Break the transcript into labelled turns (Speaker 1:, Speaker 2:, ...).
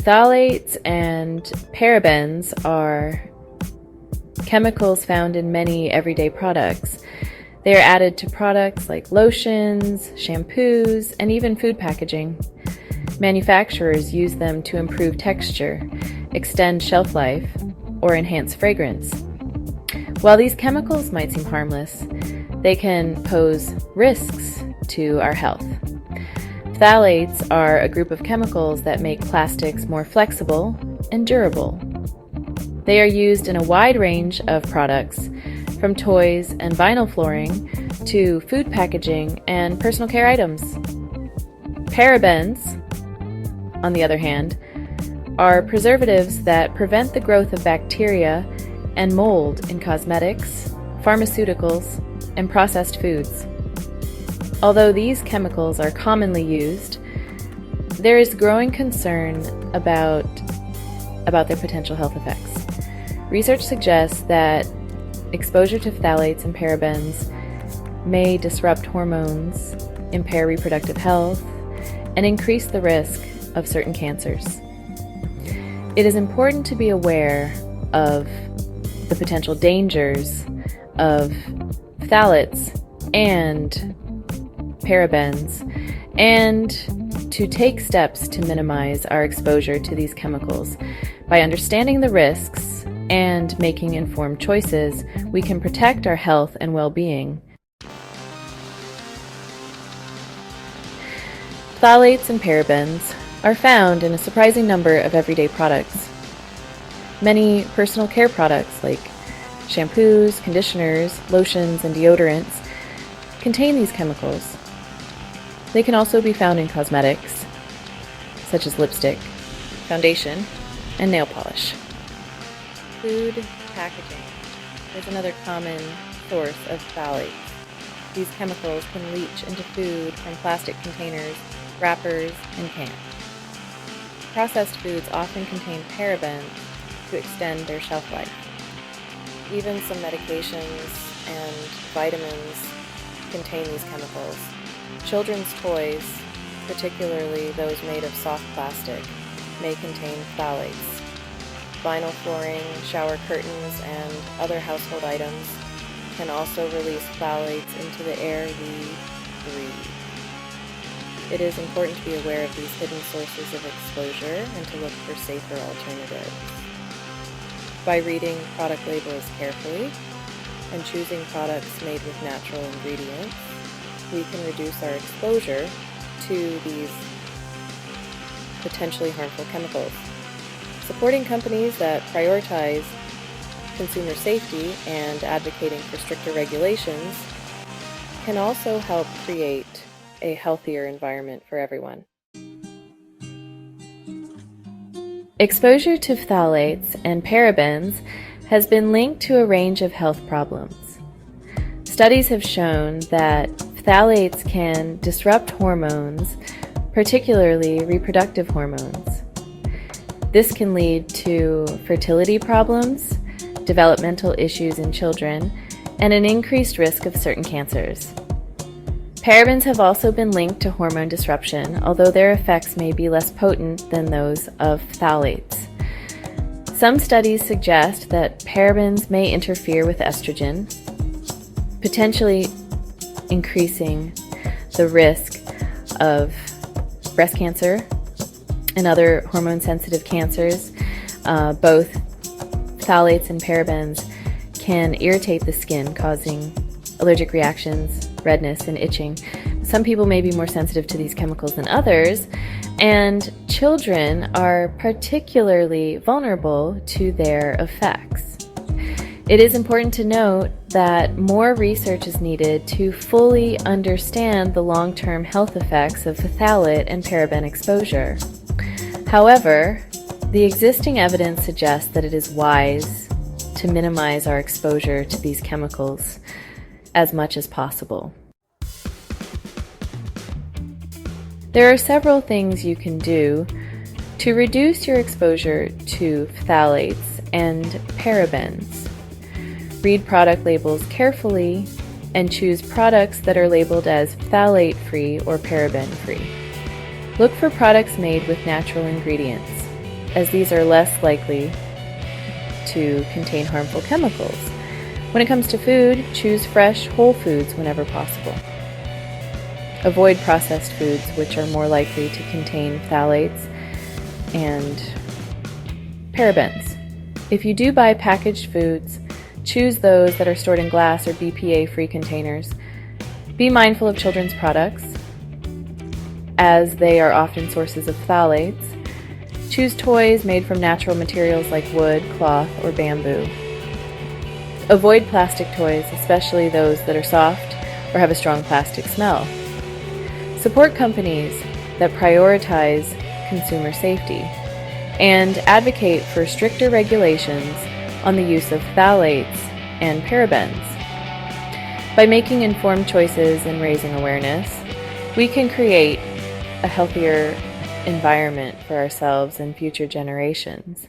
Speaker 1: Phthalates and parabens are chemicals found in many everyday products. They are added to products like lotions, shampoos, and even food packaging. Manufacturers use them to improve texture, extend shelf life, or enhance fragrance. While these chemicals might seem harmless, they can pose risks to our health. Phthalates are a group of chemicals that make plastics more flexible and durable. They are used in a wide range of products, from toys and vinyl flooring to food packaging and personal care items. Parabens, on the other hand, are preservatives that prevent the growth of bacteria and mold in cosmetics, pharmaceuticals, and processed foods. Although these chemicals are commonly used, there is growing concern about their potential health effects. Research suggests that exposure to phthalates and parabens may disrupt hormones, impair reproductive health, and increase the risk of certain cancers. It is important to be aware of the potential dangers of phthalates and parabens, and to take steps to minimize our exposure to these chemicals. By understanding the risks and making informed choices, we can protect our health and well-being. Phthalates and parabens are found in a surprising number of everyday products. Many personal care products like shampoos, conditioners, lotions, and deodorants contain these chemicals. They can also be found in cosmetics, such as lipstick, foundation, and nail polish. Food packaging is another common source of phthalates. These chemicals can leach into food from plastic containers, wrappers, and cans. Processed foods often contain parabens to extend their shelf life. Even some medications and vitamins contain these chemicals. Children's toys, particularly those made of soft plastic, may contain phthalates. Vinyl flooring, shower curtains, and other household items can also release phthalates into the air we breathe. It is important to be aware of these hidden sources of exposure and to look for safer alternatives. By reading product labels carefully and choosing products made with natural ingredients, we can reduce our exposure to these potentially harmful chemicals. Supporting companies that prioritize consumer safety and advocating for stricter regulations can also help create a healthier environment for everyone. Exposure to phthalates and parabens has been linked to a range of health problems. Studies have shown that phthalates can disrupt hormones, particularly reproductive hormones. This can lead to fertility problems, developmental issues in children, and an increased risk of certain cancers. Parabens have also been linked to hormone disruption, although their effects may be less potent than those of phthalates. Some studies suggest that parabens may interfere with estrogen, potentially increasing the risk of breast cancer and other hormone-sensitive cancers. Both phthalates and parabens can irritate the skin, causing allergic reactions, redness, and itching. Some people may be more sensitive to these chemicals than others, and children are particularly vulnerable to their effects. It is important to note that more research is needed to fully understand the long-term health effects of phthalate and paraben exposure. However, the existing evidence suggests that it is wise to minimize our exposure to these chemicals as much as possible. There are several things you can do to reduce your exposure to phthalates and parabens. Read product labels carefully and choose products that are labeled as phthalate-free or paraben-free. Look for products made with natural ingredients. as these are less likely to contain harmful chemicals. When it comes to food, choose fresh, whole foods whenever possible. Avoid processed foods, which are more likely to contain phthalates and parabens. If you do buy packaged foods, choose those that are stored in glass or BPA-free containers. Be mindful of children's products, as they are often sources of phthalates. Choose toys made from natural materials like wood, cloth, or bamboo. Avoid plastic toys, especially those that are soft or have a strong plastic smell. Support companies that prioritize consumer safety and advocate for stricter regulations on the use of phthalates and parabens. By making informed choices and raising awareness, we can create a healthier environment for ourselves and future generations.